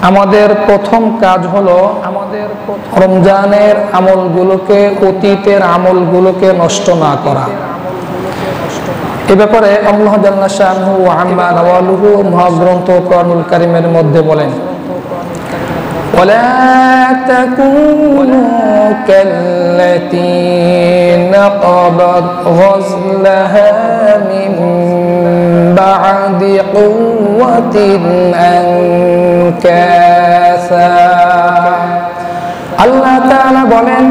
আমাদের প্রথম কাজ হলো রমজানের আমলগুলোকে, অতীতের আমলগুলোকে নষ্ট না করা। এ ব্যাপারে আল্লাহ জাল্লা শাআনুহু ওয়া আম্মা নাওয়ালুহু মহাগ্রন্থ কোরআনুল কারীমের মধ্যে বলেন, ولا تكونوا كالتي نقضت غزلها من بعد قوة أنكاثا। আল্লাহ তাআলা বলেন,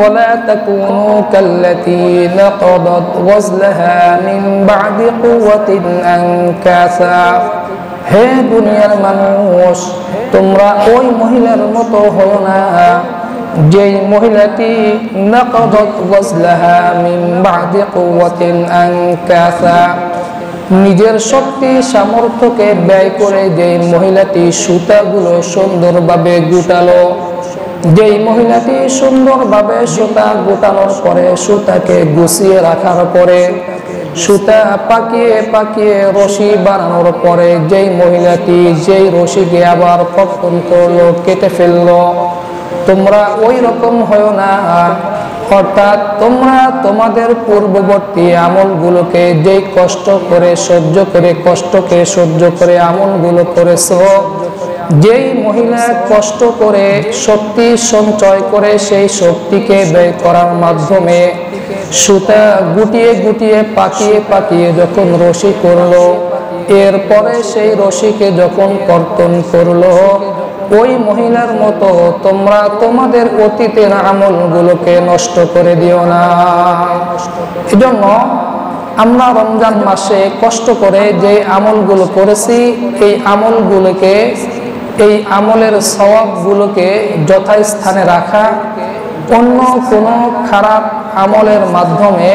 ولا تكونوا كالتي نقضت غزلها من بعد قوة أنكاثا। হে দুনিয়ার মানুষ, তোমরা ওই মহিলার মতো হও না যেই মহিলাটি নাকাদাত গজলাহা মিন বাদি কুওয়াতিন আনকাসা, নিজের শক্তি সামর্থ্যকে ব্যয় করে যেই মহিলাটি সুতাগুলো সুন্দরভাবে গুটালো, যেই মহিলাটি সুন্দরভাবে সুতা গুটানোর পরে, সুতাকে গুছিয়ে রাখার পরে, সুতা পাকিয়ে পাকিয়ে রশি বানানোর পরে যেই মহিলাটি যেই রশিকে আবার কর্তন করলো, কেটে ফেললো, তোমরা ওই রকম হও না। অর্থাৎ তোমরা তোমাদের পূর্ববর্তী আমলগুলোকে যেই কষ্টকে সহ্য করে আমলগুলো করেছো, যেই মহিলা কষ্ট করে শক্তি সঞ্চয় করে সেই শক্তিকে ব্যয় করার মাধ্যমে সুতা গুটিয়ে গুটিয়ে পাকিয়ে পাকিয়ে যখন রশি করলো, এরপরে সেই রশিকে যখন কর্তন করলো, ওই মহিলার মতো তোমরা তোমাদের অতীতের আমলগুলোকে নষ্ট করে দিও না। এজন্য আমরা রমজান মাসে কষ্ট করে যে আমলগুলো করেছি, এই আমলগুলোকে, এই আমলের সওয়াবগুলোকে যথাস্থানে রাখা, অন্য কোনো খারাপ আমলের মাধ্যমে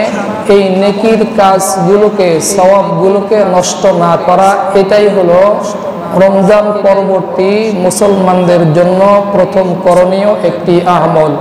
এই নেকির কাজগুলোকে, সওয়াবগুলোকে নষ্ট না করা, এটাই হলো রমজান পরবর্তী মুসলমানদের জন্য প্রথম করণীয় একটি আমল।